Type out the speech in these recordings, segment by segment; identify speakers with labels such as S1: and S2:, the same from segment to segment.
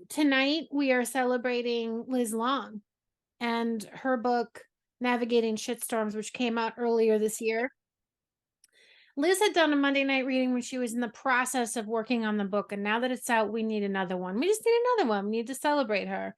S1: tonight we are celebrating Liz Long and her book, Navigating Shitstorms, which came out earlier this year. Liz had done a Monday night reading when she was in the process of working on the book. And now that it's out, we need another one. We just need another one. We need to celebrate her.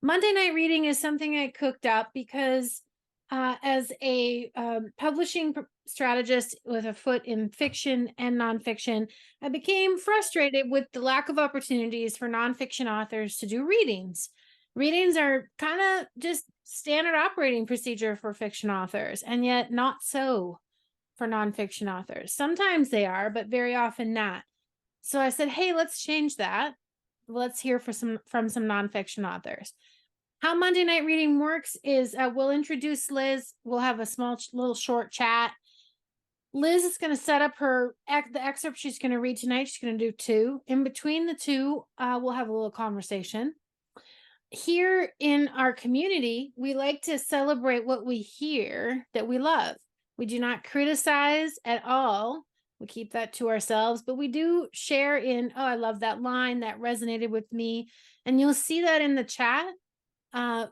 S1: Monday night reading is something I cooked up because as a publishing strategist with a foot in fiction and nonfiction, I became frustrated with the lack of opportunities for nonfiction authors to do readings. Readings are kind of just standard operating procedure for fiction authors, and yet not so for nonfiction authors. Sometimes they are, but very often not. So I said, hey, let's change that. Let's hear from some nonfiction authors. How Monday night reading works is we'll introduce Liz. We'll have a small, little short chat. Liz is going to set up the excerpt she's going to read tonight. She's going to do 2. In between the 2, we'll have a little conversation. Here in our community, we like to celebrate what we hear that we love. We do not criticize at all. We keep that to ourselves, but we do share in, oh, I love that line, that resonated with me. And you'll see that in the chat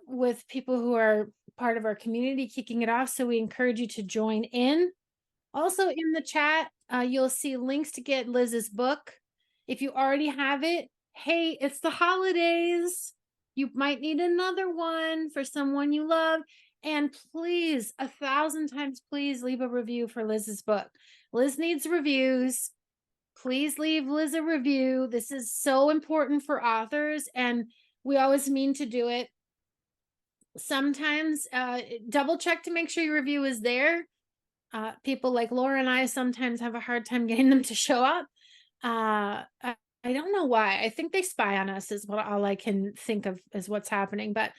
S1: with people who are part of our community kicking it off. So we encourage you to join in. Also in the chat, you'll see links to get Liz's book. If you already have it, hey, it's the holidays. You might need another one for someone you love. And please, 1,000 times, please leave a review for Liz's book. Liz needs reviews. Please leave Liz a review. This is so important for authors, and we always mean to do it. Sometimes double check to make sure your review is there. People like Laura and I sometimes have a hard time getting them to show up. I don't know why. I think they spy on us is what all I can think of is what's happening. But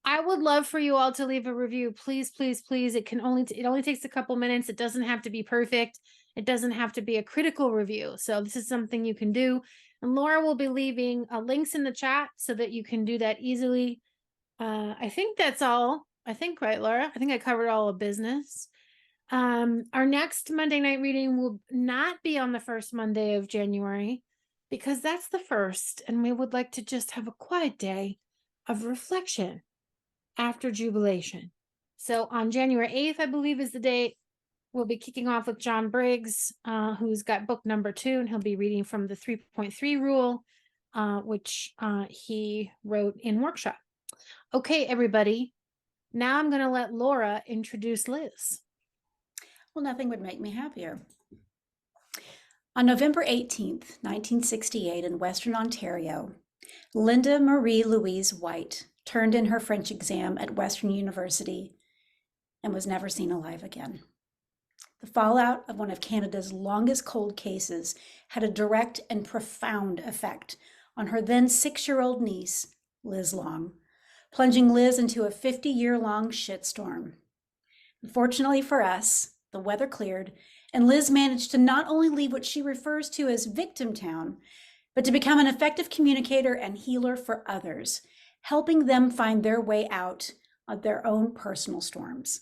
S1: I would love for you all to leave a review. Please, please, please. It only takes a couple minutes. It doesn't have to be perfect. It doesn't have to be a critical review. So this is something you can do. And Laura will be leaving links in the chat so that you can do that easily. I think that's all. I think, right, Laura? I think I covered all of business. Our next Monday night reading will not be on the first Monday of January because that's the first, and we would like to just have a quiet day of reflection after jubilation. So on January 8th, I believe is the date, we'll be kicking off with John Briggs, who's got book number 2, and he'll be reading from the 3.3 rule, which he wrote in workshop. Okay, everybody. Now I'm going to let Laura introduce Liz.
S2: Well, nothing would make me happier. On November 18th, 1968, in Western Ontario, Lynda Mary Louise White turned in her French exam at Western University and was never seen alive again. The fallout of one of Canada's longest cold cases had a direct and profound effect on her then 6-year-old niece, Liz Long, plunging Liz into a 50-year-long shitstorm. Fortunately for us, the weather cleared, and Liz managed to not only leave what she refers to as Victimtown, but to become an effective communicator and healer for others, helping them find their way out of their own personal storms.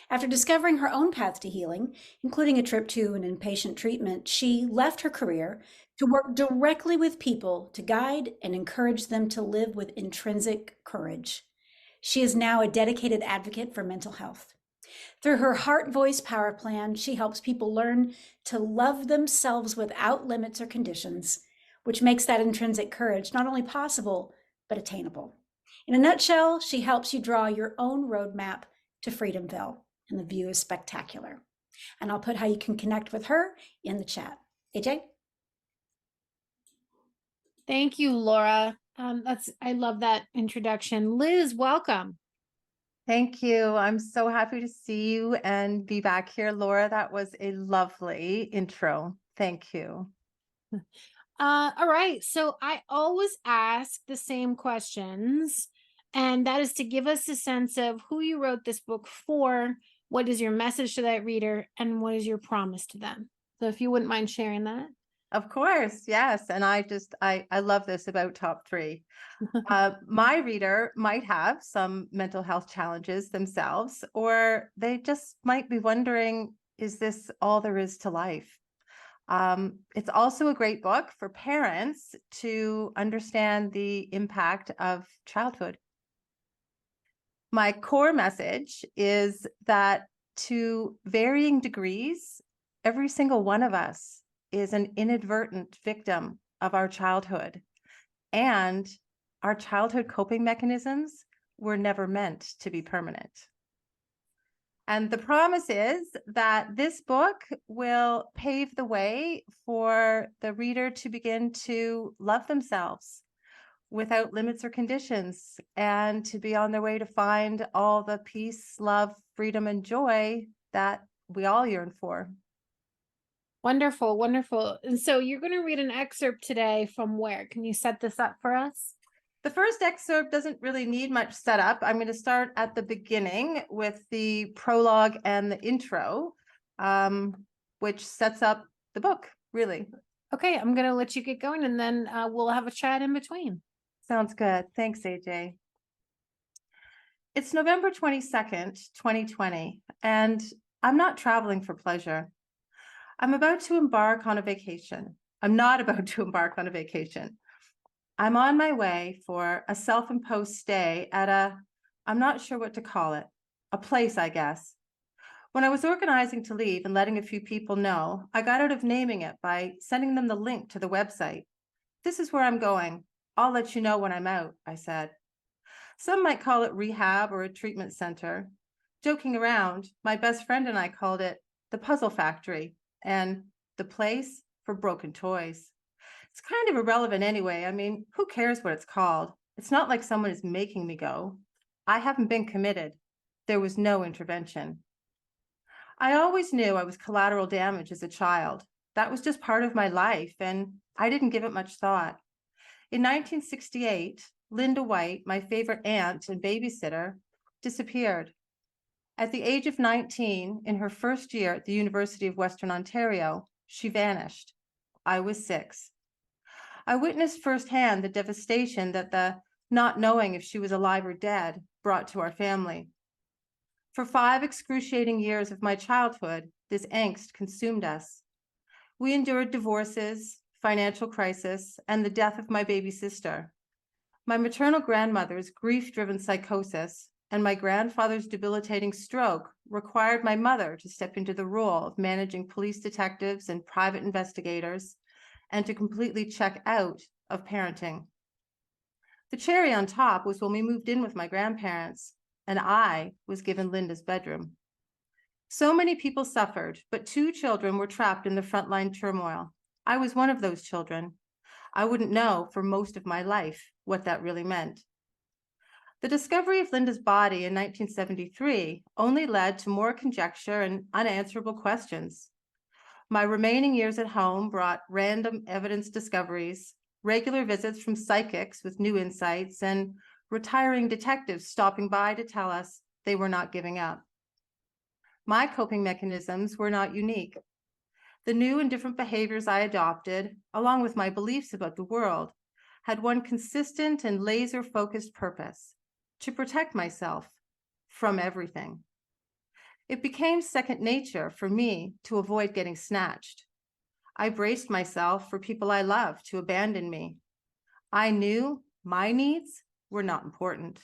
S2: After discovering her own path to healing, including a trip to an inpatient treatment, she left her career to work directly with people to guide and encourage them to live with intrinsic courage. She is now a dedicated advocate for mental health. Through her Heart Voice Power Plan, she helps people learn to love themselves without limits or conditions, which makes that intrinsic courage not only possible, but attainable. In a nutshell, she helps you draw your own roadmap to Freedomville, and the view is spectacular. And I'll put how you can connect with her in the chat. AJ?
S1: Thank you, Laura. I love that introduction. Liz, welcome.
S3: Thank you. I'm so happy to see you and be back here, Laura. That was a lovely intro. Thank you.
S1: All right. So I always ask the same questions, and that is to give us a sense of who you wrote this book for, what is your message to that reader, and what is your promise to them. So if you wouldn't mind sharing that.
S3: Of course, yes. And I love this about top 3. My reader might have some mental health challenges themselves, or they just might be wondering, is this all there is to life? It's also a great book for parents to understand the impact of childhood. My core message is that to varying degrees, every single one of us is an inadvertent victim of our childhood, and our childhood coping mechanisms were never meant to be permanent. And the promise is that this book will pave the way for the reader to begin to love themselves without limits or conditions, and to be on their way to find all the peace, love, freedom, and joy that we all yearn for.
S1: Wonderful, wonderful. And so you're going to read an excerpt today from where? Can you set this up for us?
S3: The first excerpt doesn't really need much setup. I'm going to start at the beginning with the prologue and the intro, which sets up the book, really.
S1: Okay, I'm going to let you get going, and then we'll have a chat in between.
S3: Sounds good. Thanks, AJ. It's November 22nd, 2020, and I'm not traveling for pleasure. I'm about to embark on a vacation. I'm not about to embark on a vacation. I'm on my way for a self-imposed stay at I'm not sure what to call it, a place, I guess. When I was organizing to leave and letting a few people know, I got out of naming it by sending them the link to the website. This is where I'm going. I'll let you know when I'm out, I said. Some might call it rehab or a treatment center. Joking around, my best friend and I called it the Puzzle Factory and the place for broken toys. It's kind of irrelevant anyway. I mean, who cares what it's called? It's not like someone is making me go. I haven't been committed. There was no intervention. I always knew I was collateral damage as a child. That was just part of my life, and I didn't give it much thought. In 1968, Lynda White, my favorite aunt and babysitter, disappeared. At the age of 19, in her first year at the University of Western Ontario, she vanished. I was 6. I witnessed firsthand the devastation that the not knowing if she was alive or dead brought to our family. For 5 excruciating years of my childhood, this angst consumed us. We endured divorces, financial crisis, and the death of my baby sister. My maternal grandmother's grief-driven psychosis and my grandfather's debilitating stroke required my mother to step into the role of managing police detectives and private investigators, and to completely check out of parenting. The cherry on top was when we moved in with my grandparents, and I was given Lynda's bedroom. So many people suffered, but 2 children were trapped in the frontline turmoil. I was one of those children. I wouldn't know for most of my life what that really meant. The discovery of Lynda's body in 1973 only led to more conjecture and unanswerable questions. My remaining years at home brought random evidence discoveries, regular visits from psychics with new insights, and retiring detectives stopping by to tell us they were not giving up. My coping mechanisms were not unique. The new and different behaviors I adopted, along with my beliefs about the world, had one consistent and laser-focused purpose: to protect myself from everything. It became second nature for me to avoid getting snatched. I braced myself for people I loved to abandon me. I knew my needs were not important.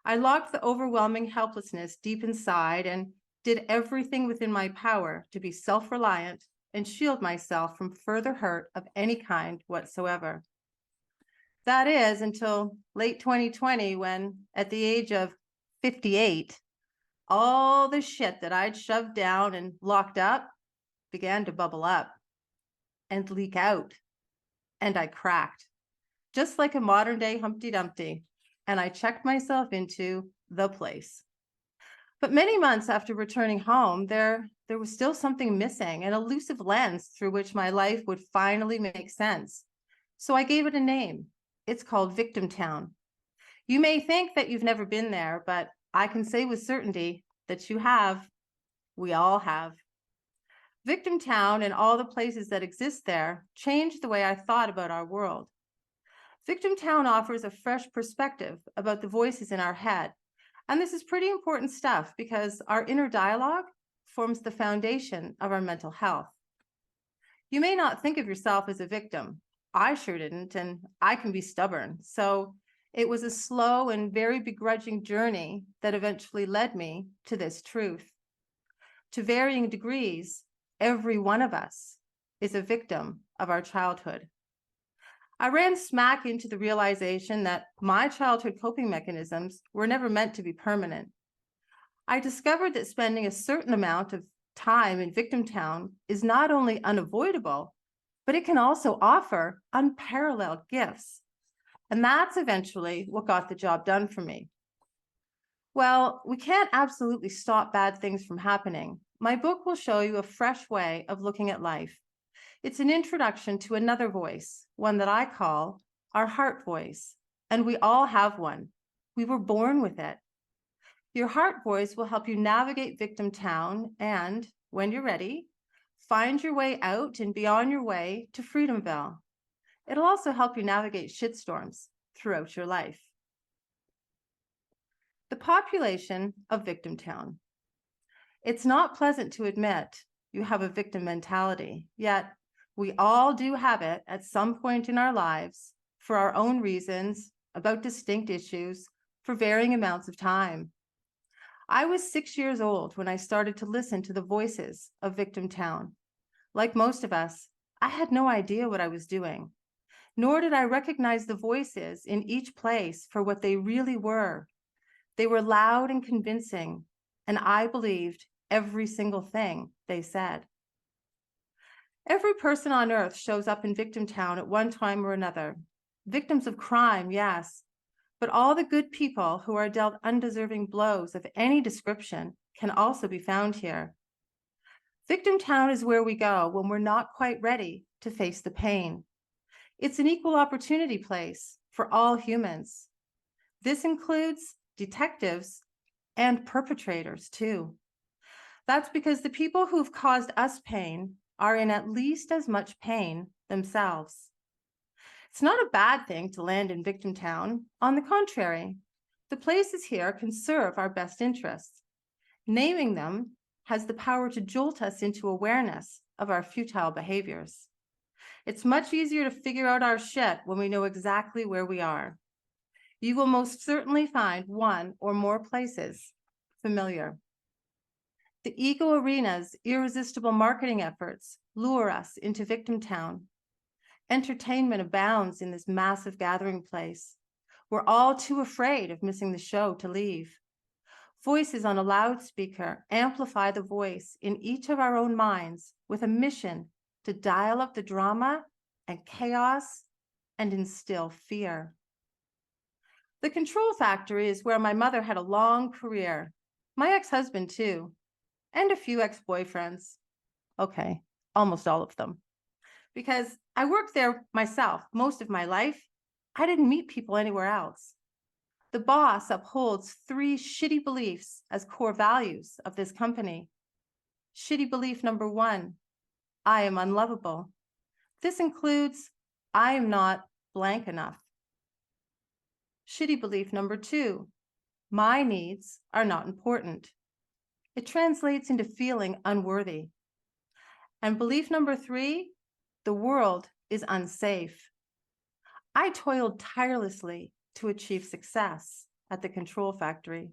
S3: I locked the overwhelming helplessness deep inside and did everything within my power to be self-reliant and shield myself from further hurt of any kind whatsoever. That is until late 2020, when at the age of 58, all the shit that I'd shoved down and locked up began to bubble up and leak out, and I cracked, just like a modern day Humpty Dumpty, and I checked myself into the place. But many months after returning home, there was still something missing, an elusive lens through which my life would finally make sense. So I gave it a name. It's called Victimtown. You may think that you've never been there, but I can say with certainty that you have. We all have. Victimtown and all the places that exist there changed the way I thought about our world. Victimtown offers a fresh perspective about the voices in our head. And this is pretty important stuff because our inner dialogue forms the foundation of our mental health. You may not think of yourself as a victim. I sure didn't, and I can be stubborn. So it was a slow and very begrudging journey that eventually led me to this truth. To varying degrees, every one of us is a victim of our childhood. I ran smack into the realization that my childhood coping mechanisms were never meant to be permanent. I discovered that spending a certain amount of time in Victimtown is not only unavoidable, but it can also offer unparalleled gifts. And that's eventually what got the job done for me. Well, we can't absolutely stop bad things from happening. My book will show you a fresh way of looking at life. It's an introduction to another voice, one that I call our heart voice. And we all have one. We were born with it. Your heart voice will help you navigate Victimtown and, when you're ready, find your way out and be on your way to Freedomville. It'll also help you navigate shitstorms throughout your life. The population of Victimtown. It's not pleasant to admit you have a victim mentality, yet we all do have it at some point in our lives for our own reasons, about distinct issues, for varying amounts of time. I was 6 years old when I started to listen to the voices of Victimtown. Like most of us, I had no idea what I was doing, nor did I recognize the voices in each place for what they really were. They were loud and convincing, and I believed every single thing they said. Every person on earth shows up in Victimtown at one time or another. Victims of crime, yes, but all the good people who are dealt undeserving blows of any description can also be found here. Victimtown is where we go when we're not quite ready to face the pain. It's an equal opportunity place for all humans. This includes detectives and perpetrators too. That's because the people who've caused us pain are in at least as much pain themselves. It's not a bad thing to land in Victimtown. On the contrary, the places here can serve our best interests. Naming them has the power to jolt us into awareness of our futile behaviors. It's much easier to figure out our shit when we know exactly where we are. You will most certainly find one or more places familiar. The ego arena's irresistible marketing efforts lure us into Victimtown. Entertainment abounds in this massive gathering place. We're all too afraid of missing the show to leave. Voices on a loudspeaker amplify the voice in each of our own minds with a mission to dial up the drama and chaos and instill fear. The Control Factory is where my mother had a long career, my ex-husband too, and a few ex-boyfriends. Okay, almost all of them. Because I worked there myself most of my life, I didn't meet people anywhere else. The boss upholds 3 shitty beliefs as core values of this company. Shitty belief number 1, I am unlovable. This includes, I am not blank enough. Shitty belief number 2, my needs are not important. It translates into feeling unworthy. And belief number 3, the world is unsafe. I toiled tirelessly to achieve success at the Control Factory.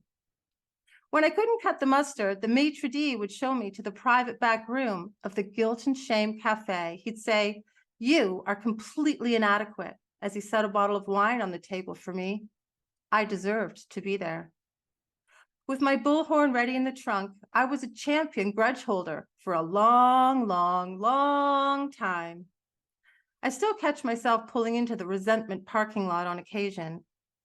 S3: When I couldn't cut the mustard, the maitre d' would show me to the private back room of the Guilt and Shame Cafe. He'd say, "You are completely inadequate," as he set a bottle of wine on the table for me. I deserved to be there. With my bullhorn ready in the trunk, I was a champion grudge holder for a long, long, long time. I still catch myself pulling into the resentment parking lot on occasion.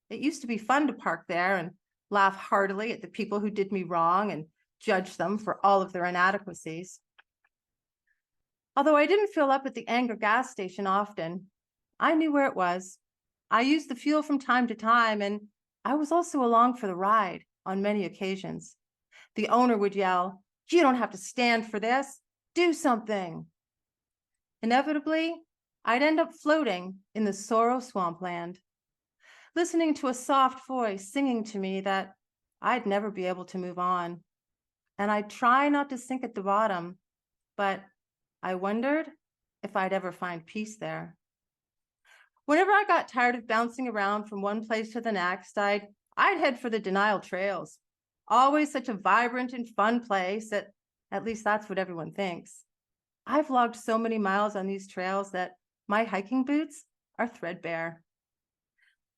S3: It used to be fun to park there and laugh heartily at the people who did me wrong and judge them for all of their inadequacies. Although I didn't fill up at the Anger gas station often, I knew where it was. I used the fuel from time to time, and I was also along for the ride on many occasions. The owner would yell, "You don't have to stand for this. Do something." Inevitably, I'd end up floating in the sorrow swampland, listening to a soft voice singing to me that I'd never be able to move on. And I'd try not to sink at the bottom, but I wondered if I'd ever find peace there. Whenever I got tired of bouncing around from one place to the next, I'd head for the Denial Trails. Always such a vibrant and fun place, at least that's what everyone thinks. I've logged so many miles on these trails that my hiking boots are threadbare.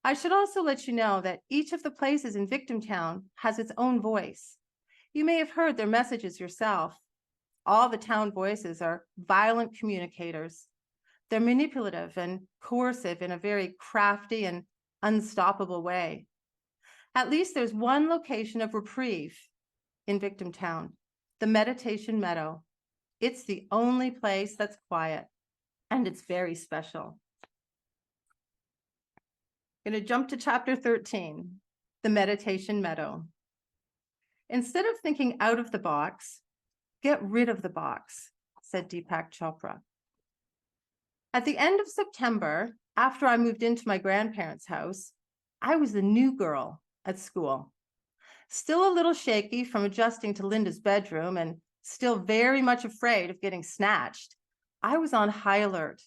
S3: I should also let you know that each of the places in Victimtown has its own voice. You may have heard their messages yourself. All the town voices are violent communicators. They're manipulative and coercive in a very crafty and unstoppable way. At least there's one location of reprieve in Victimtown, the Meditation Meadow. It's the only place that's quiet, and it's very special. I'm going to jump to chapter 13, the Meditation Meadow. Instead of thinking out of the box, get rid of the box, said Deepak Chopra. At the end of September, after I moved into my grandparents' house, I was the new girl at school. Still a little shaky from adjusting to Lynda's bedroom and still very much afraid of getting snatched, I was on high alert.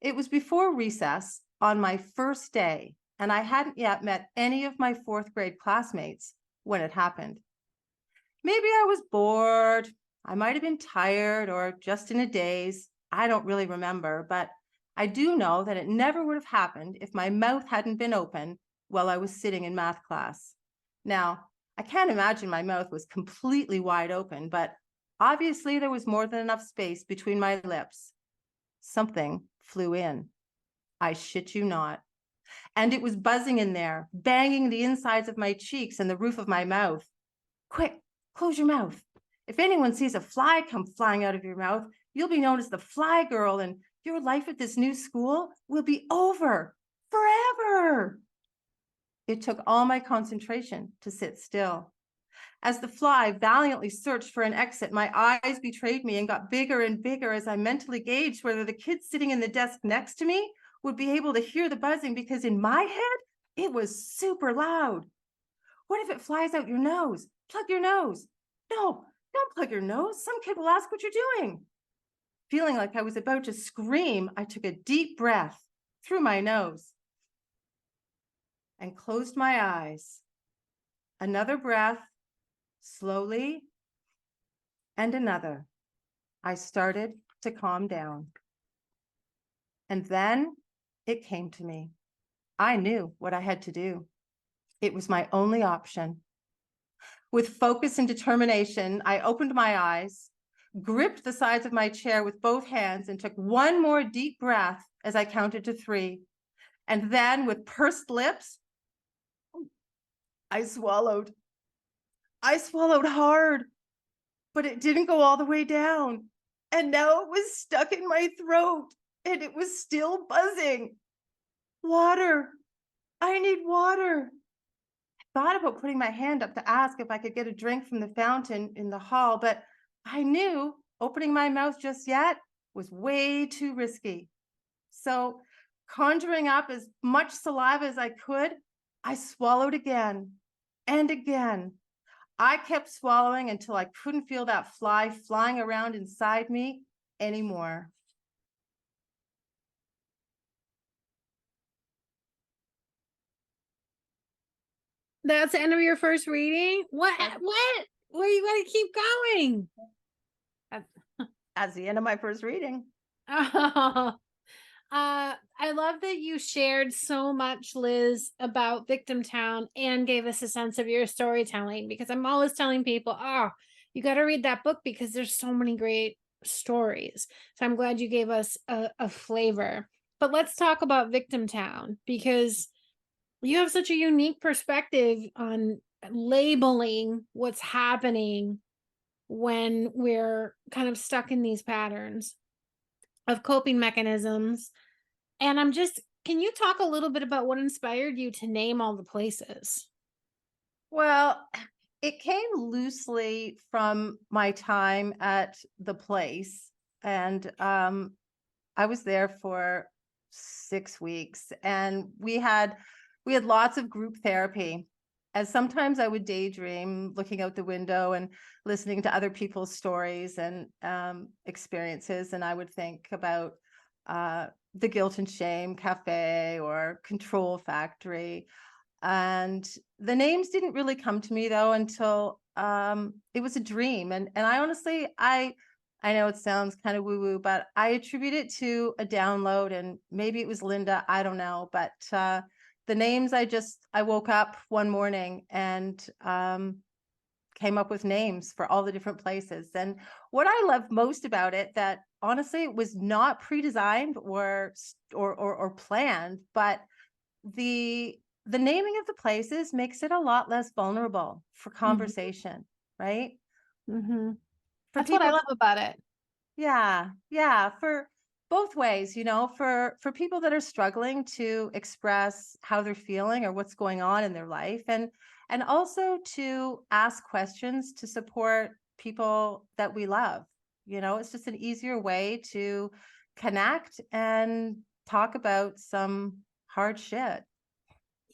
S3: It was before recess on my first day, and I hadn't yet met any of my fourth grade classmates when it happened. Maybe I was bored, I might have been tired or just in a daze. I don't really remember, but I do know that it never would have happened if my mouth hadn't been open while I was sitting in math class. Now, I can't imagine my mouth was completely wide open, but obviously there was more than enough space between my lips. Something flew in. I shit you not. And it was buzzing in there, banging the insides of my cheeks and the roof of my mouth. Quick, close your mouth. If anyone sees a fly come flying out of your mouth, you'll be known as the fly girl, and your life at this new school will be over forever. It took all my concentration to sit still. As the fly valiantly searched for an exit, my eyes betrayed me and got bigger and bigger as I mentally gauged whether the kid sitting in the desk next to me would be able to hear the buzzing, because in my head, it was super loud. What if it flies out your nose? Plug your nose. No, don't plug your nose. Some kid will ask what you're doing. Feeling like I was about to scream, I took a deep breath through my nose and closed my eyes. Another breath, slowly, and another. I started to calm down. And then it came to me. I knew what I had to do. It was my only option. With focus and determination, I opened my eyes, gripped the sides of my chair with both hands, and took one more deep breath as I counted to 3. And then, with pursed lips, I swallowed. I swallowed hard, but it didn't go all the way down. And now it was stuck in my throat, and it was still buzzing. Water. I need water. I thought about putting my hand up to ask if I could get a drink from the fountain in the hall, but I knew opening my mouth just yet was way too risky. So, conjuring up as much saliva as I could, I swallowed again and again. I kept swallowing until I couldn't feel that fly flying around inside me anymore.
S1: That's the end of your first reading? What? Well, you gotta keep going.
S3: That's the end of my first reading.
S1: Oh, I love that you shared so much, Liz, about Victimtown and gave us a sense of your storytelling, because I'm always telling people, you got to read that book because there's so many great stories. So I'm glad you gave us a flavor. But let's talk about Victimtown, because you have such a unique perspective on labeling what's happening when we're kind of stuck in these patterns of coping mechanisms. And can you talk a little bit about what inspired you to name all the places?
S3: Well, it came loosely from my time at the place. And I was there for 6 weeks, and we had lots of group therapy. as sometimes I would daydream looking out the window and listening to other people's stories and experiences. And I would think about the Guilt and Shame Cafe or Control Factory. And the names didn't really come to me though until it was a dream. And I honestly, I know it sounds kind of woo-woo, but I attribute it to a download, and maybe it was Lynda, I don't know. But the names, I woke up one morning and came up with names for all the different places. And what I love most about it, that honestly it was not pre-designed or planned, but the naming of the places makes it a lot less vulnerable for conversation, right?
S1: Mm-hmm.
S3: For
S1: That's what I
S3: people,
S1: love about it.
S3: yeah, for both ways, for people that are struggling to express how they're feeling or what's going on in their life, and also to ask questions to support people that we love. It's just an easier way to connect and talk about some hard shit.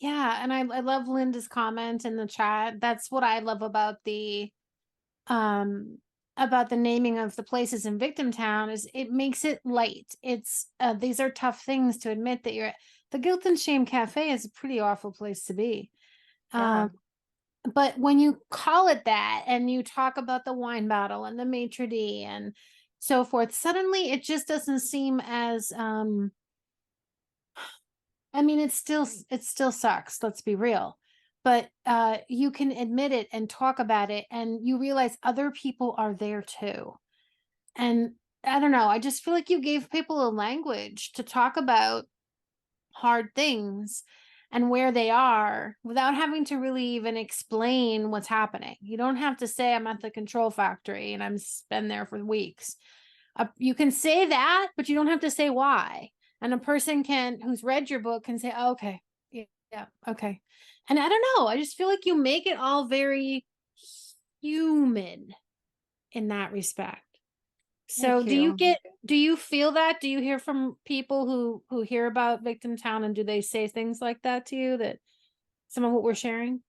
S1: Yeah, and I love Lynda's comment in the chat. That's what I love about the naming of the places in Victimtown, is it makes it light. It's these are tough things to admit that you're at. The Guilt and Shame Cafe is a pretty awful place to be.
S3: Yeah.
S1: But when you call it that and you talk about the wine bottle and the maitre d' and so forth, suddenly it just doesn't seem as I mean, it still sucks, let's be real. But you can admit it and talk about it, and you realize other people are there too. And I don't know, I just feel like you gave people a language to talk about hard things and where they are without having to really even explain what's happening. You don't have to say I'm at the Control Factory and I'm been there for weeks. You can say that, but you don't have to say why. And a person who's read your book can say, oh, okay, yeah, okay. And I don't know, I just feel like you make it all very human in that respect. So
S3: Thank you.
S1: do you feel that? Do you hear from people who hear about Victimtown, and do they say things like that to you, that some of what we're sharing?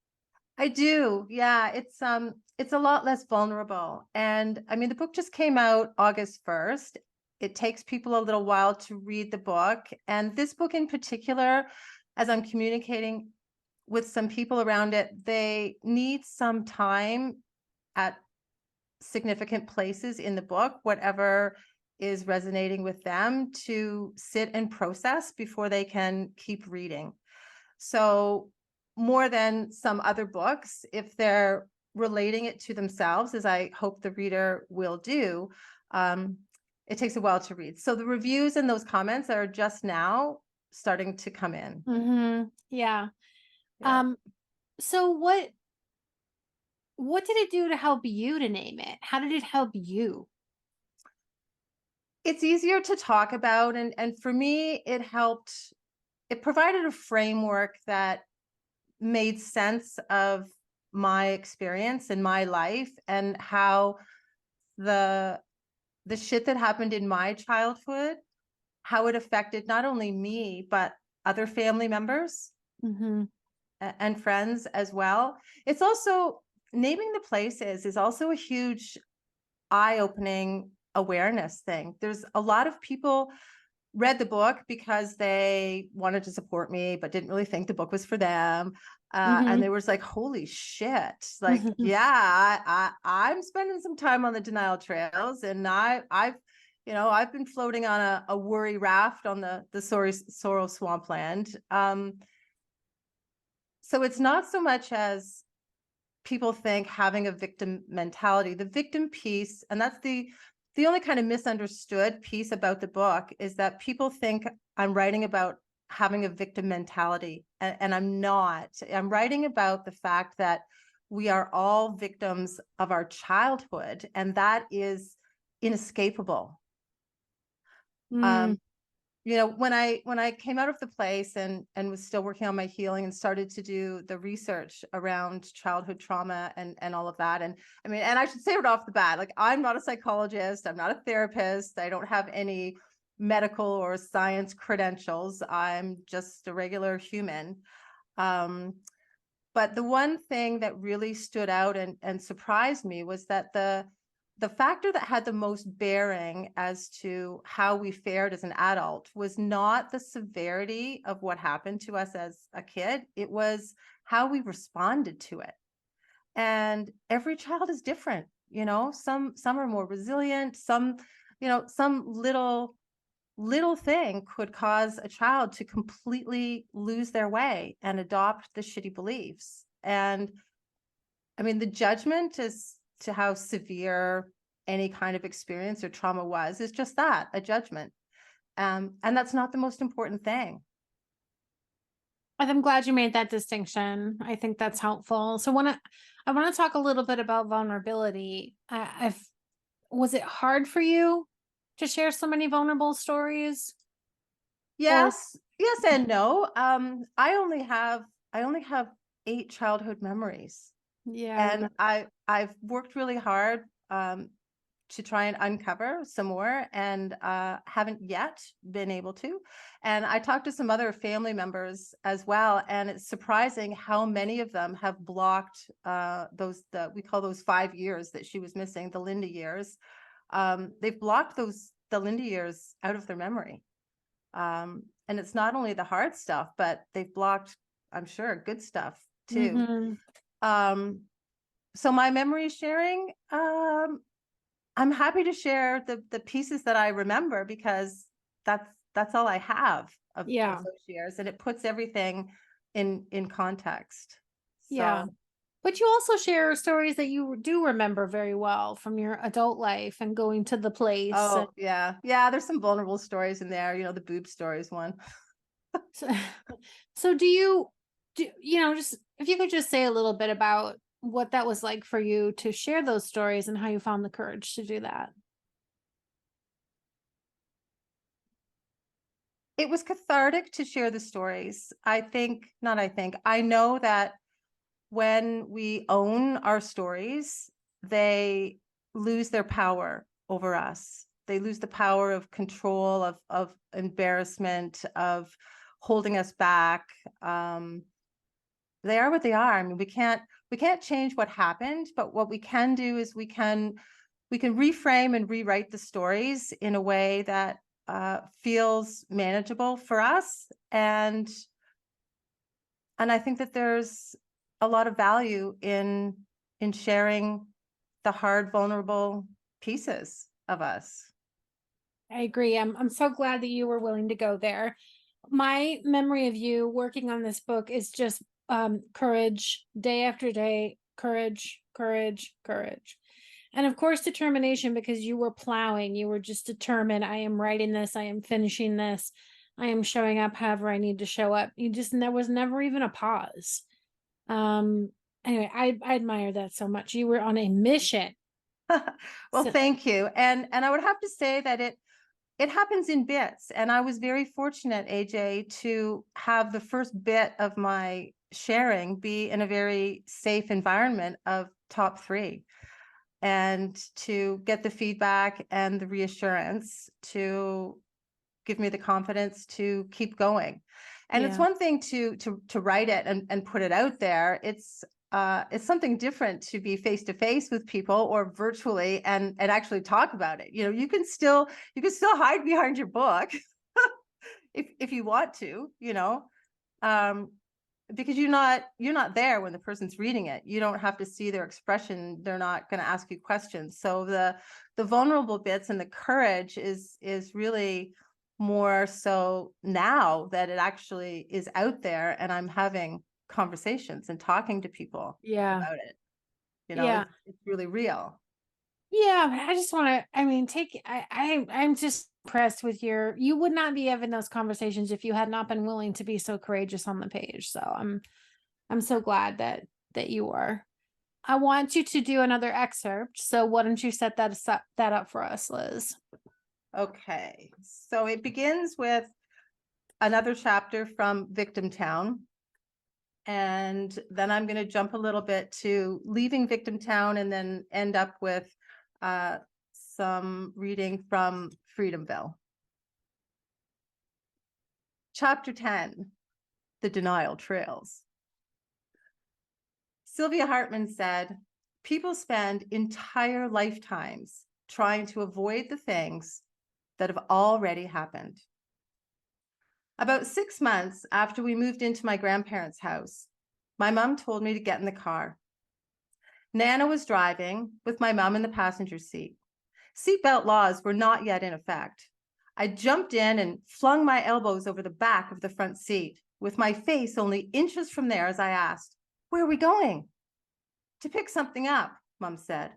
S3: I do. Yeah, it's a lot less vulnerable. And I mean, the book just came out August 1st. It takes people a little while to read the book. And this book in particular, as I'm communicating with some people around it, they need some time at significant places in the book, whatever is resonating with them, to sit and process before they can keep reading. So more than some other books, if they're relating it to themselves, as I hope the reader will do, it takes a while to read. So the reviews and those comments are just now starting to come in.
S1: Mm-hmm. Yeah.
S3: Yeah.
S1: So what did it do to help you to name it? How did it help you?
S3: It's easier to talk about, and for me, it provided a framework that made sense of my experience in my life, and how the shit that happened in my childhood, how it affected not only me, but other family members
S1: Mm-hmm.
S3: and friends as well. It's also, naming the places is also a huge eye-opening awareness thing. There's a lot of people read the book because they wanted to support me, but didn't really think the book was for them. And they was like, holy shit. Like,
S1: Mm-hmm.
S3: yeah, I'm spending some time on the denial trails, and I've been floating on a worry raft on the sorrow swampland. So it's not so much as people think having a victim mentality. The victim piece, and that's the only kind of misunderstood piece about the book, is that people think I'm writing about having a victim mentality, and I'm not. I'm writing about the fact that we are all victims of our childhood, and that is inescapable.
S1: Mm.
S3: When I came out of the place and was still working on my healing and started to do the research around childhood trauma and all of that. And I mean, and I should say it off the bat, like, I'm not a psychologist, I'm not a therapist, I don't have any medical or science credentials. I'm just a regular human. But the one thing that really stood out and surprised me was that the factor that had the most bearing as to how we fared as an adult was not the severity of what happened to us as a kid. It was how we responded to it. And every child is different, you know, some are more resilient, some, you know, some little thing could cause a child to completely lose their way and adopt the shitty beliefs. And I mean, the judgment as to how severe any kind of experience or trauma was is just that, a judgment. And that's not the most important thing.
S1: I'm glad you made that distinction. I think that's helpful. So I want to talk a little bit about vulnerability. Was it hard for you to share so many vulnerable stories?
S3: Yes, yes and no. I only have 8 childhood memories.
S1: Yeah.
S3: And I've worked really hard to try and uncover some more, and haven't yet been able to. And I talked to some other family members as well, and it's surprising how many of them have blocked we call those 5 years that she was missing, the Lynda years. They've blocked the Lynda years out of their memory. And it's not only the hard stuff, but they've blocked, I'm sure, good stuff too.
S1: Mm-hmm.
S3: So my memory sharing, I'm happy to share the pieces that I remember, because that's all I have of
S1: Yeah.
S3: those years, and it puts everything in context.
S1: Yeah.
S3: So,
S1: But you also share stories that you do remember very well from your adult life and going to the place.
S3: oh yeah, there's some vulnerable stories in there. You know, the boob stories one.
S1: So, so just if you could just say a little bit about what that was like for you to share those stories and how you found the courage to do that.
S3: It was cathartic to share the stories. I know that when we own our stories, they lose their power over us. They lose the power of control, of embarrassment, of holding us back. They are what they are. I mean, we can't change what happened, but what we can do is we can reframe and rewrite the stories in a way that feels manageable for us. And I think that there's a lot of value in sharing the hard, vulnerable pieces of us.
S1: I agree. I'm so glad that you were willing to go there. My memory of you working on this book is just courage, day after day, courage, courage, courage. And of course, determination, because you were plowing, you were just determined. I am writing this, I am finishing this, I am showing up however I need to show up. There was never even a pause. Anyway, I admire that so much. You were on a mission.
S3: Well,
S1: So,
S3: thank you. And I would have to say that it happens in bits. And I was very fortunate, AJ, to have the first bit of my sharing be in a very safe environment of top 3, and to get the feedback and the reassurance to give me the confidence to keep going. And it's
S1: yeah.
S3: one thing to write it and put it out there. It's something different to be face to face with people or virtually and actually talk about it. You know, you can still hide behind your book if you want to, you know, because you're not there when the person's reading it. You don't have to see their expression. They're not going to ask you questions. So the vulnerable bits and the courage is really more so now that it actually is out there and I'm having conversations and talking to people
S1: Yeah.
S3: about it. You know,
S1: Yeah.
S3: it's really real.
S1: Yeah, I just want to, I mean, I'm just impressed with you would not be having those conversations if you had not been willing to be so courageous on the page. So I'm so glad that you are. I want you to do another excerpt. So why don't you set that up for us, Liz?
S3: Okay, so it begins with another chapter from Victimtown. And then I'm going to jump a little bit to leaving Victimtown and then end up with some reading from Freedomville. Chapter 10, The Denial Trails. Sylvia Hartman said, people spend entire lifetimes trying to avoid the things that have already happened. About 6 months after we moved into my grandparents' house, my mom told me to get in the car. Nana was driving with my mom in the passenger seat. Seatbelt laws were not yet in effect. I jumped in and flung my elbows over the back of the front seat, with my face only inches from there as I asked, "Where are we going?" "To pick something up," Mom said.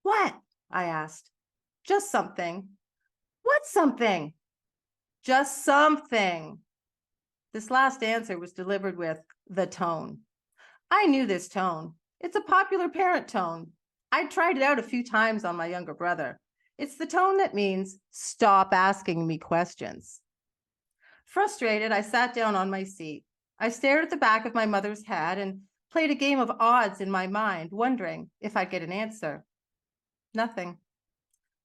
S3: "What?" I asked. "Just something." "What something?" "Just something." This last answer was delivered with the tone. I knew this tone. It's a popular parent tone. I tried it out a few times on my younger brother. It's the tone that means, stop asking me questions. Frustrated, I sat down on my seat. I stared at the back of my mother's head and played a game of odds in my mind, wondering if I'd get an answer. Nothing.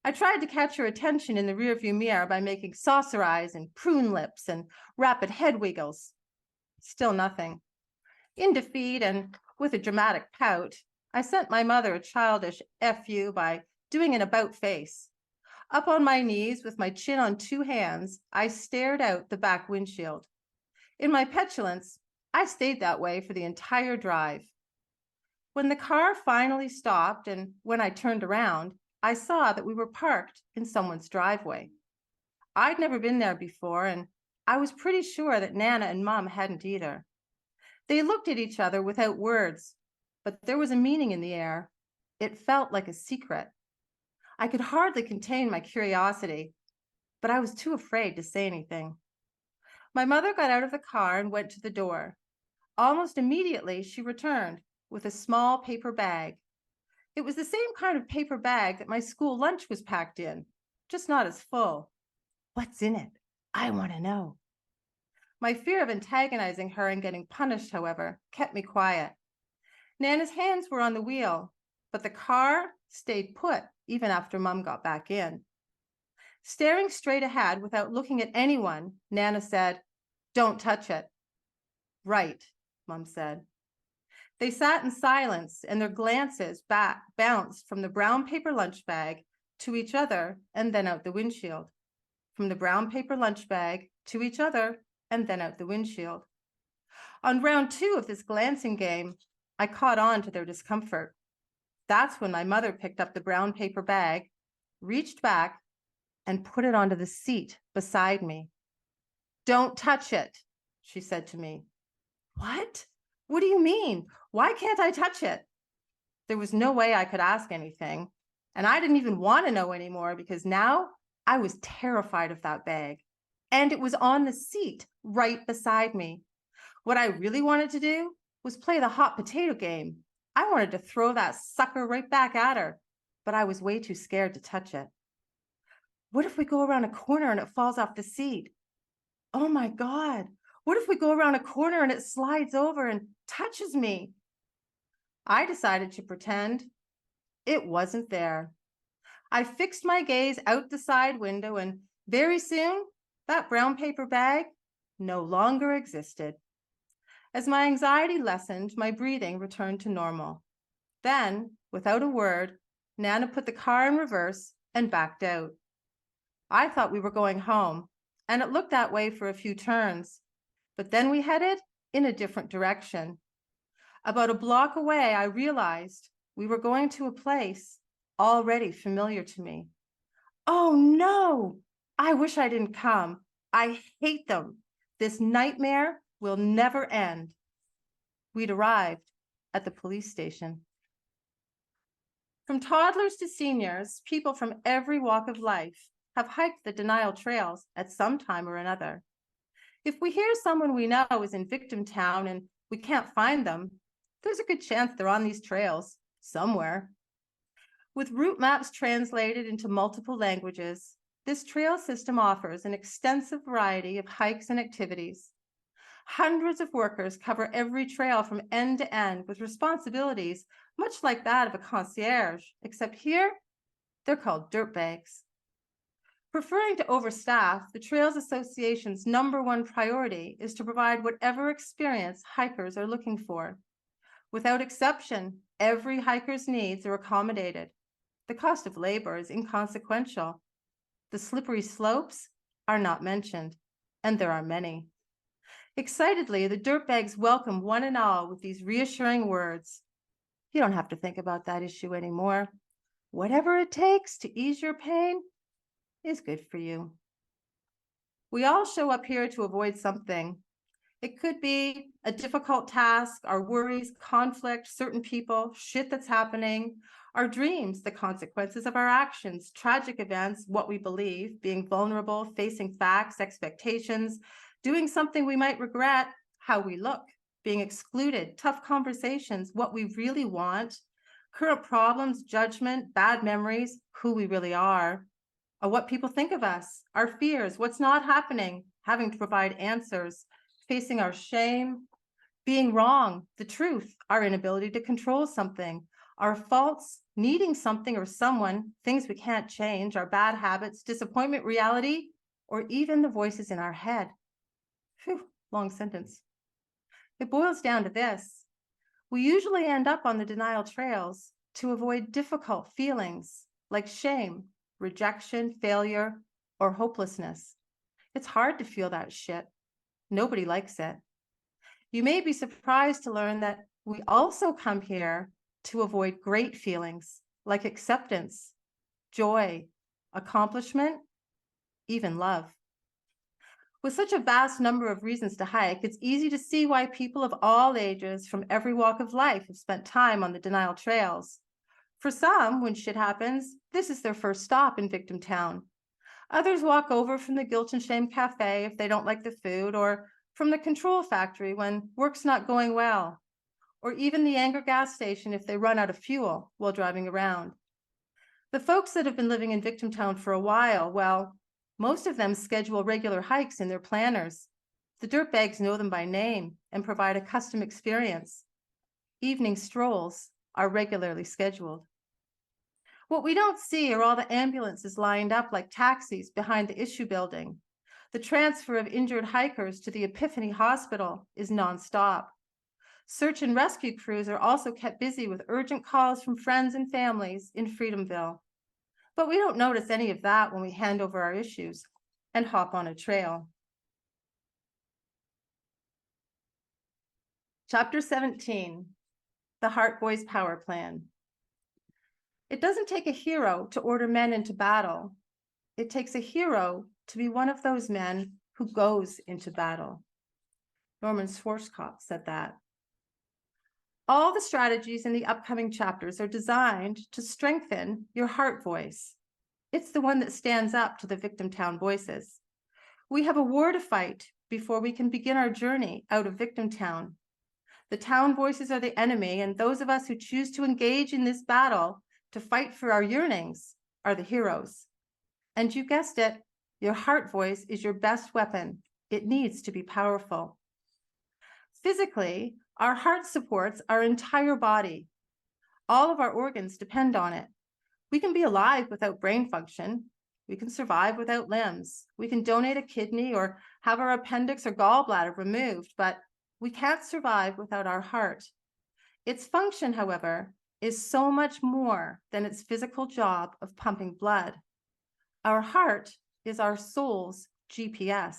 S3: I tried to catch her attention in the rearview mirror by making saucer eyes and prune lips and rapid head wiggles. Still nothing. In defeat and with a dramatic pout, I sent my mother a childish F you by doing an about face. Up on my knees with my chin on 2 hands, I stared out the back windshield. In my petulance, I stayed that way for the entire drive. When the car finally stopped and when I turned around, I saw that we were parked in someone's driveway. I'd never been there before, and I was pretty sure that Nana and Mom hadn't either. They looked at each other without words, but there was a meaning in the air. It felt like a secret. I could hardly contain my curiosity, but I was too afraid to say anything. My mother got out of the car and went to the door. Almost immediately, she returned with a small paper bag. It was the same kind of paper bag that my school lunch was packed in, just not as full. "What's in it? I want to know." My fear of antagonizing her and getting punished, however, kept me quiet. Nana's hands were on the wheel, but the car stayed put even after Mom got back in. Staring straight ahead without looking at anyone, Nana said, "Don't touch it." "Right," Mom said. They sat in silence, and their glances bounced from the brown paper lunch bag to each other and then out the windshield. From the brown paper lunch bag to each other and then out the windshield. On round 2 of this glancing game, I caught on to their discomfort. That's when my mother picked up the brown paper bag, reached back, and put it onto the seat beside me. "Don't touch it," she said to me. "What? What do you mean? Why can't I touch it?" There was no way I could ask anything, and I didn't even want to know anymore because now I was terrified of that bag, and it was on the seat right beside me. What I really wanted to do was play the hot potato game. I wanted to throw that sucker right back at her, but I was way too scared to touch it. What if we go around a corner and it falls off the seat? Oh my God. What if we go around a corner and it slides over and touches me? I decided to pretend it wasn't there. I fixed my gaze out the side window, and very soon that brown paper bag no longer existed. As my anxiety lessened, my breathing returned to normal. Then, without a word, Nana put the car in reverse and backed out. I thought we were going home, and it looked that way for a few turns, but then we headed in a different direction. About a block away, I realized we were going to a place already familiar to me. Oh no, I wish I didn't come. I hate them. This nightmare will never end. We'd arrived at the police station. From toddlers to seniors, people from every walk of life have hiked the denial trails at some time or another. If we hear someone we know is in Victimtown and we can't find them, there's a good chance they're on these trails somewhere. With route maps translated into multiple languages, this trail system offers an extensive variety of hikes and activities. Hundreds of workers cover every trail from end to end with responsibilities much like that of a concierge, except here, they're called dirtbags. Preferring to overstaff, the Trails Association's #1 priority is to provide whatever experience hikers are looking for. Without exception, every hiker's needs are accommodated. The cost of labor is inconsequential. The slippery slopes are not mentioned, and there are many. Excitedly, the dirtbags welcome one and all with these reassuring words. You don't have to think about that issue anymore. Whatever it takes to ease your pain is good for you. We all show up here to avoid something. It could be a difficult task, our worries, conflict, certain people, shit that's happening, our dreams, the consequences of our actions, tragic events, what we believe, being vulnerable, facing facts, expectations, doing something we might regret, how we look, being excluded, tough conversations, what we really want, current problems, judgment, bad memories, who we really are, or what people think of us, our fears, what's not happening, having to provide answers, facing our shame, being wrong, the truth, our inability to control something, our faults, needing something or someone, things we can't change, our bad habits, disappointment, reality, or even the voices in our head. Phew, long sentence. It boils down to this. We usually end up on the denial trails to avoid difficult feelings like shame, rejection, failure, or hopelessness. It's hard to feel that shit. Nobody likes it. You may be surprised to learn that we also come here to avoid great feelings like acceptance, joy, accomplishment, even love. With such a vast number of reasons to hike, it's easy to see why people of all ages from every walk of life have spent time on the denial trails. For some, when shit happens, this is their first stop in Victimtown. Others walk over from the Guilt and Shame Cafe if they don't like the food, or from the Control Factory when work's not going well, or even the Anger gas station if they run out of fuel while driving around. The folks that have been living in Victimtown for a while, well, most of them schedule regular hikes in their planners. The dirtbags know them by name and provide a custom experience. Evening strolls are regularly scheduled. What we don't see are all the ambulances lined up like taxis behind the issue building. The transfer of injured hikers to the Epiphany Hospital is nonstop. Search and rescue crews are also kept busy with urgent calls from friends and families in Freedomville. But we don't notice any of that when we hand over our issues and hop on a trail. Chapter 17, The Heart Boys Power Plan. It doesn't take a hero to order men into battle. It takes a hero to be one of those men who goes into battle. Norman Schwarzkopf said that. All the strategies in the upcoming chapters are designed to strengthen your heart voice. It's the one that stands up to the Victimtown voices. We have a war to fight before we can begin our journey out of Victimtown. The town voices are the enemy, and those of us who choose to engage in this battle to fight for our yearnings are the heroes. And you guessed it, your heart voice is your best weapon. It needs to be powerful. Physically, our heart supports our entire body. All of our organs depend on it. We can be alive without brain function. We can survive without limbs. We can donate a kidney or have our appendix or gallbladder removed, but we can't survive without our heart. Its function, however, is so much more than its physical job of pumping blood. Our heart is our soul's GPS.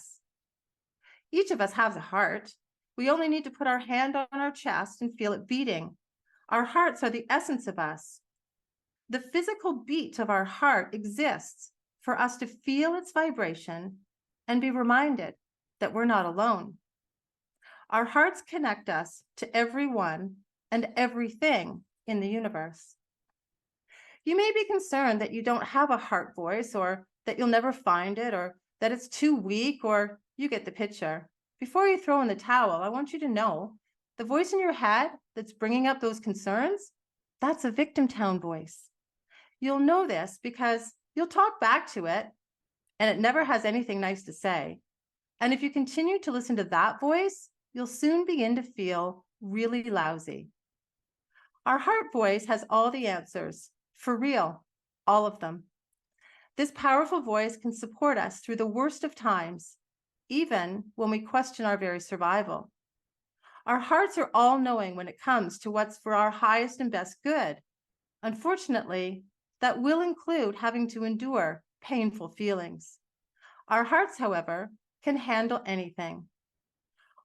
S3: Each of us has a heart. We only need to put our hand on our chest and feel it beating. Our hearts are the essence of us. The physical beat of our heart exists for us to feel its vibration and be reminded that we're not alone. Our hearts connect us to everyone and everything in the universe. You may be concerned that you don't have a heart voice, or that you'll never find it, or that it's too weak, or you get the picture. Before you throw in the towel, I want you to know the voice in your head that's bringing up those concerns, that's a Victimtown voice. You'll know this because you'll talk back to it, and it never has anything nice to say. And if you continue to listen to that voice, you'll soon begin to feel really lousy. Our heart voice has all the answers, for real, all of them. This powerful voice can support us through the worst of times, even when we question our very survival. Our hearts are all knowing when it comes to what's for our highest and best good. Unfortunately, that will include having to endure painful feelings. Our hearts, however, can handle anything.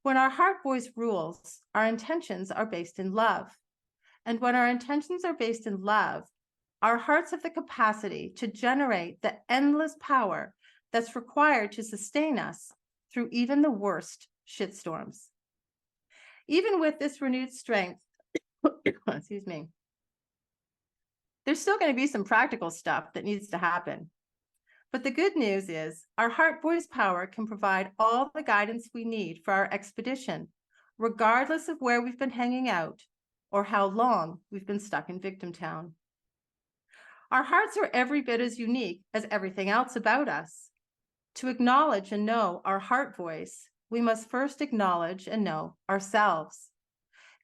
S3: When our heart voice rules, our intentions are based in love. And when our intentions are based in love, our hearts have the capacity to generate the endless power that's required to sustain us through even the worst shitstorms. Even with this renewed strength, excuse me, there's still going to be some practical stuff that needs to happen. But the good news is our heart voice power can provide all the guidance we need for our expedition, regardless of where we've been hanging out or how long we've been stuck in Victimtown. Our hearts are every bit as unique as everything else about us. To acknowledge and know our heart voice, we must first acknowledge and know ourselves.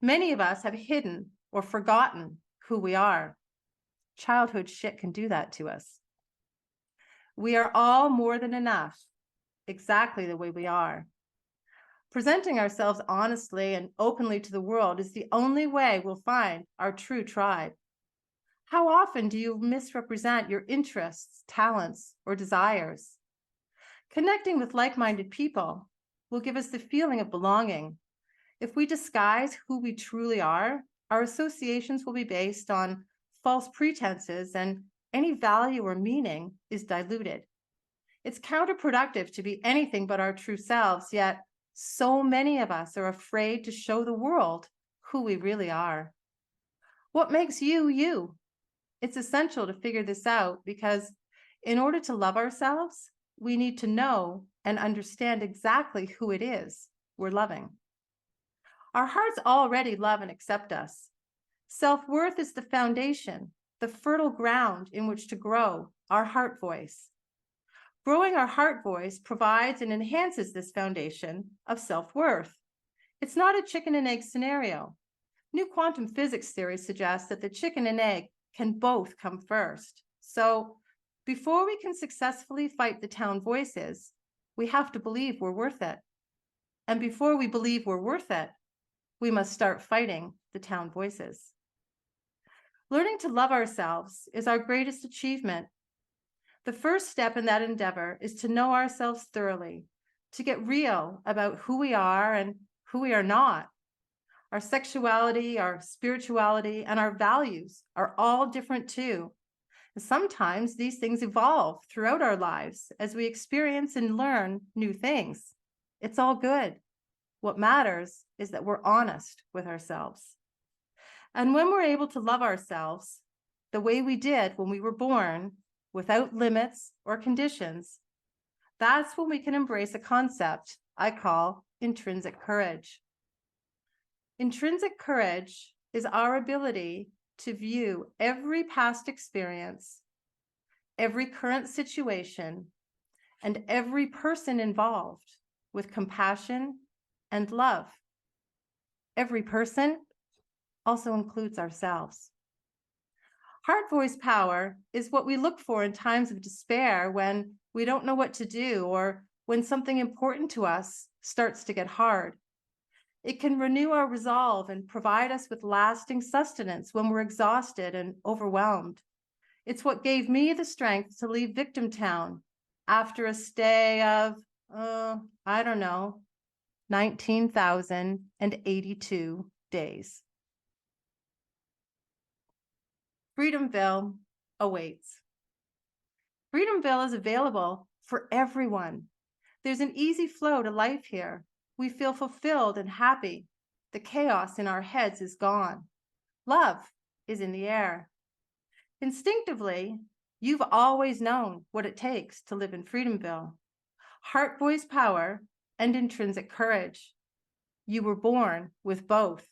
S3: Many of us have hidden or forgotten who we are. Childhood shit can do that to us. We are all more than enough, exactly the way we are. Presenting ourselves honestly and openly to the world is the only way we'll find our true tribe. How often do you misrepresent your interests, talents, or desires? Connecting with like-minded people will give us the feeling of belonging. If we disguise who we truly are, our associations will be based on false pretenses, and any value or meaning is diluted. It's counterproductive to be anything but our true selves, yet so many of us are afraid to show the world who we really are. What makes you, you? It's essential to figure this out because in order to love ourselves, we need to know and understand exactly who it is we're loving. Our hearts already love and accept us. Self-worth is the foundation, the fertile ground in which to grow our heart voice. Growing our heart voice provides and enhances this foundation of self-worth. It's not a chicken and egg scenario. New quantum physics theory suggests that the chicken and egg can both come first. So before we can successfully fight the town voices, we have to believe we're worth it. And before we believe we're worth it, we must start fighting the town voices. Learning to love ourselves is our greatest achievement. The first step in that endeavor is to know ourselves thoroughly, to get real about who we are and who we are not. Our sexuality, our spirituality, and our values are all different too. And sometimes these things evolve throughout our lives as we experience and learn new things. It's all good. What matters is that we're honest with ourselves. And when we're able to love ourselves the way we did when we were born, without limits or conditions, that's when we can embrace a concept I call intrinsic courage. Intrinsic courage is our ability to view every past experience, every current situation, and every person involved with compassion and love. Every person also includes ourselves. Heart voice power is what we look for in times of despair when we don't know what to do or when something important to us starts to get hard. It can renew our resolve and provide us with lasting sustenance when we're exhausted and overwhelmed. It's what gave me the strength to leave Victimtown after a stay of, 19,082 days. Freedomville awaits. Freedomville is available for everyone. There's an easy flow to life here. We feel fulfilled and happy. The chaos in our heads is gone. Love is in the air. Instinctively, you've always known what it takes to live in Freedomville. Heart voice power and intrinsic courage. You were born with both.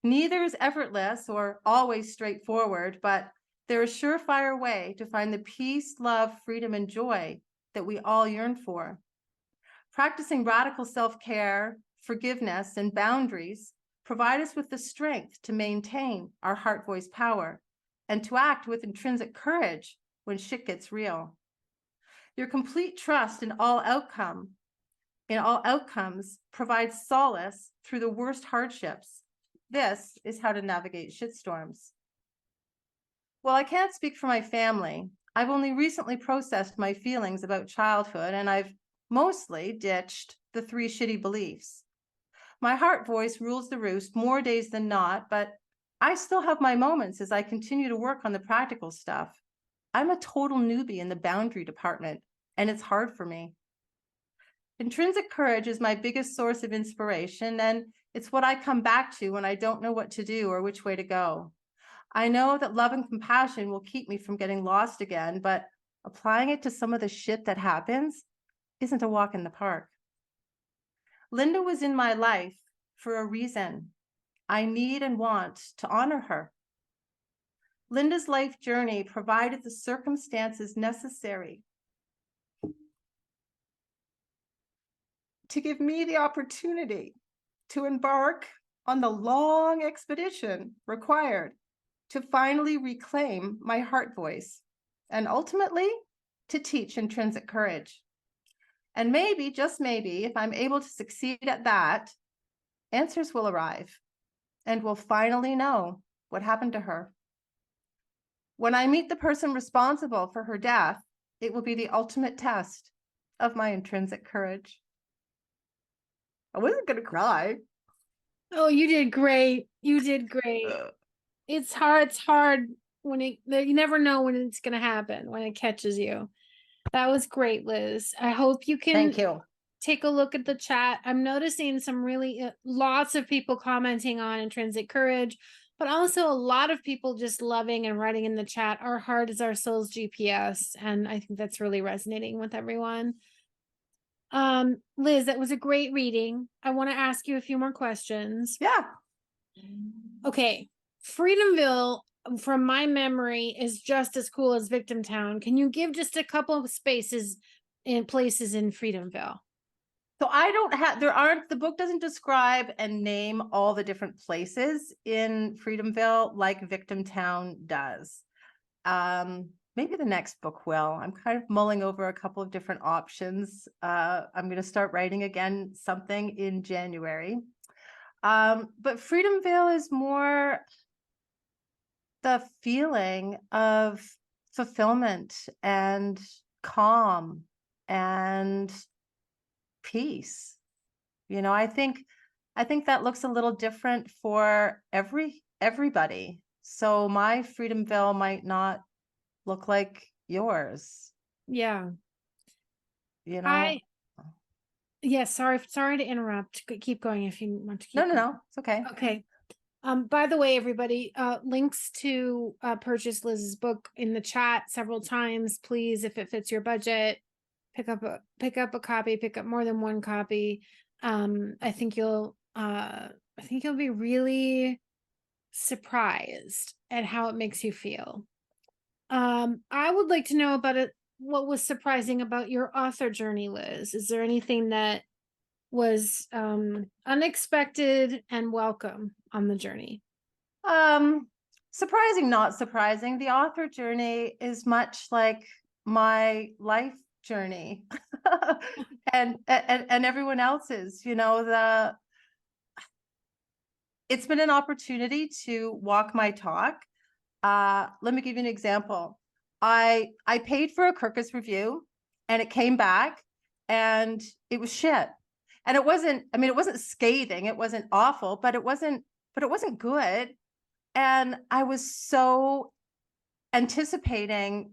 S3: Neither is effortless or always straightforward, but they're a surefire way to find the peace, love, freedom, and joy that we all yearn for. Practicing radical self-care, forgiveness, and boundaries provide us with the strength to maintain our heart voice power and to act with intrinsic courage when shit gets real. Your complete trust in all outcome in all outcomes provides solace through the worst hardships. This is how to navigate shitstorms. Well, I can't speak for my family. I've only recently processed my feelings about childhood, and I've mostly ditched the 3 shitty beliefs. My heart voice rules the roost more days than not, but I still have my moments as I continue to work on the practical stuff. I'm a total newbie in the boundary department, and it's hard for me. Intrinsic courage is my biggest source of inspiration, and it's what I come back to when I don't know what to do or which way to go. I know that love and compassion will keep me from getting lost again, but applying it to some of the shit that happens isn't a walk in the park. Lynda was in my life for a reason. I need and want to honor her. Lynda's life journey provided the circumstances necessary to give me the opportunity to embark on the long expedition required to finally reclaim my heart voice and ultimately to teach intrinsic courage. And maybe, just maybe, if I'm able to succeed at that, answers will arrive and we'll finally know what happened to her. When I meet the person responsible for her death, it will be the ultimate test of my intrinsic courage. I wasn't going to cry.
S1: Oh, you did great. You did great. It's hard when you never know when it's going to happen, when it catches you. That was great, Liz. I hope you can
S3: Thank you.
S1: take a look at the chat. I'm noticing some really lots of people commenting on intrinsic courage, but also a lot of people just loving and writing in the chat. Our heart is our soul's GPS. And I think that's really resonating with everyone. Liz, that was a great reading. I want to ask you a few more questions.
S3: Yeah.
S1: Okay. Freedomville, from my memory, is just as cool as Victimtown. Can you give just a couple of spaces and places in Freedomville?
S3: So the book doesn't describe and name all the different places in Freedomville like Victimtown does. Maybe the next book will. I'm kind of mulling over a couple of different options. I'm going to start writing again something in January. But Freedomville is more the feeling of fulfillment and calm and peace. You know, I think that looks a little different for everybody. So my Freedomville might not look like yours.
S1: Yeah.
S3: You know.
S1: Sorry to interrupt. Keep going if you want to keep going.
S3: No, it's okay.
S1: Okay. By the way, everybody, links to purchase Liz's book in the chat several times. Please, if it fits your budget, pick up a copy, pick up more than one copy. I think you'll be really surprised at how it makes you feel. I would like to know about it. What was surprising about your author journey, Liz? Is there anything that was unexpected and welcome on the journey?
S3: Surprising, not surprising. The author journey is much like my life journey and everyone else's. You know, it's been an opportunity to walk my talk. Let me give you an example. I paid for a Kirkus review and it came back and it was shit. And it wasn't scathing, it wasn't awful, but it wasn't good. And I was so anticipating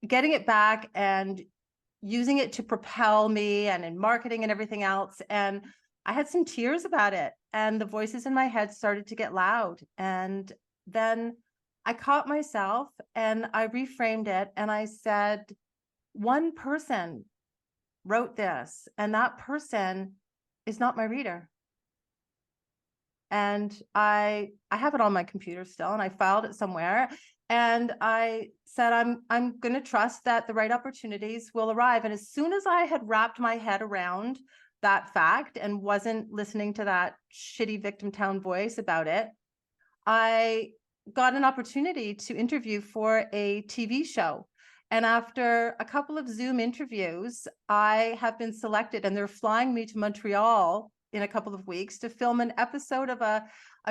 S3: getting it back and using it to propel me and in marketing and everything else. And I had some tears about it and the voices in my head started to get loud. And then I caught myself and I reframed it and I said, one person wrote this and that person is not my reader. And I have it on my computer still and I filed it somewhere. And I said, I'm going to trust that the right opportunities will arrive. And as soon as I had wrapped my head around that fact and wasn't listening to that shitty Victimtown voice about it, I got an opportunity to interview for a TV show. And after a couple of Zoom interviews, I have been selected, and they're flying me to Montreal in a couple of weeks to film an episode of a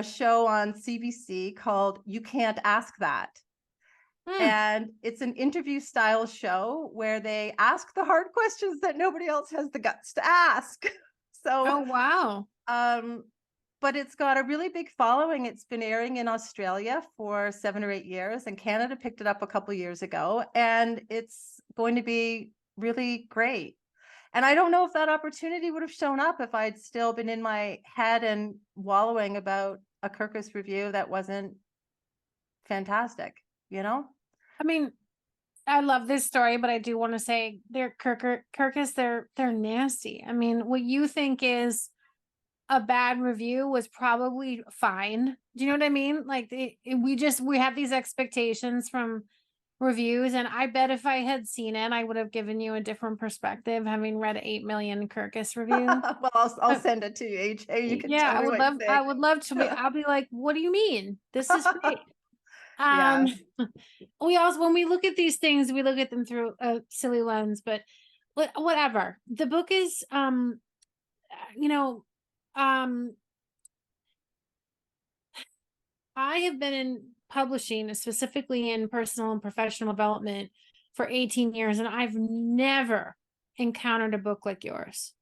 S3: show on CBC called You Can't Ask That. And it's an interview style show where they ask the hard questions that nobody else has the guts to ask.
S1: Oh, wow.
S3: But it's got a really big following. It's been airing in Australia for 7 or 8 years, and Canada picked it up a couple years ago, and it's going to be really great. And I don't know if that opportunity would have shown up if I'd still been in my head and wallowing about a Kirkus review that wasn't fantastic, you know?
S1: I mean, I love this story, but I do want to say they're Kirkus, they're nasty. I mean, what you think is a bad review was probably fine. Do you know what I mean? Like we have these expectations from reviews, and I bet if I had seen it, I would have given you a different perspective, having read 8 million Kirkus reviews.
S3: Well, I'll send it to you, AJ. You can
S1: Yeah,
S3: tell me what you think.
S1: I would love to be. I'll be like, what do you mean? This is great.
S3: Yeah.
S1: We also, when we look at these things, we look at them through a silly lens, but whatever. The book is, you know, I have been in publishing, specifically in personal and professional development, for 18 years, and I've never encountered a book like yours.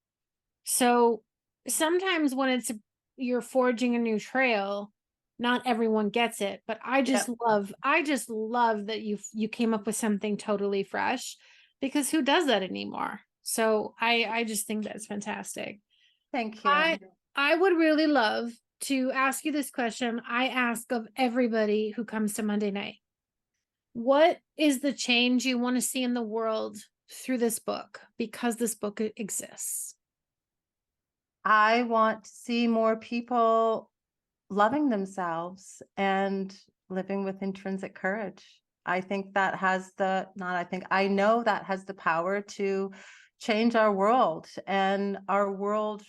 S1: So sometimes when you're forging a new trail, not everyone gets it, but I just love that you came up with something totally fresh, because who does that anymore? So I just think that's fantastic.
S3: Thank you.
S1: I would really love to ask you this question I ask of everybody who comes to Monday night. What is the change you want to see in the world through this book, because this book exists?
S3: I want to see more people loving themselves and living with intrinsic courage. I think that has I know that has the power to change our world, and our world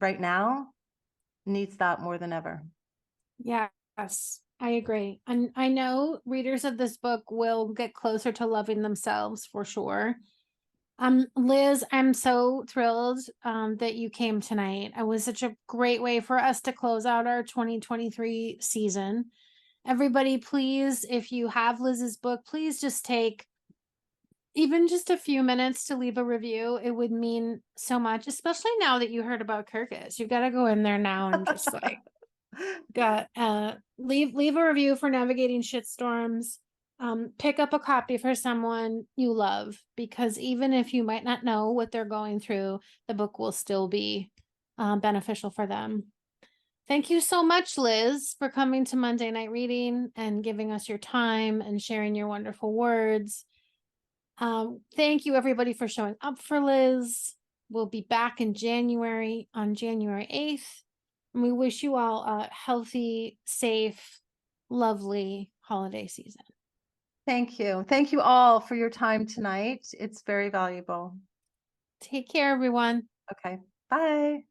S3: right now needs that more than ever.
S1: Yes, I agree. And I know readers of this book will get closer to loving themselves for sure. Liz, I'm so thrilled that you came tonight. It was such a great way for us to close out our 2023 season. Everybody, please, if you have Liz's book, please just take even just a few minutes to leave a review. It would mean so much, especially now that you heard about Kirkus. You got to go in there now and just like leave a review for Navigating Shitstorms. Pick up a copy for someone you love, because even if you might not know what they're going through, the book will still be beneficial for them. Thank you so much, Liz, for coming to Monday Night Reading and giving us your time and sharing your wonderful words. Thank you, everybody, for showing up for Liz. We'll be back in January, on January 8th. And we wish you all a healthy, safe, lovely holiday season.
S3: Thank you. Thank you all for your time tonight. It's very valuable.
S1: Take care, everyone.
S3: Okay. Bye.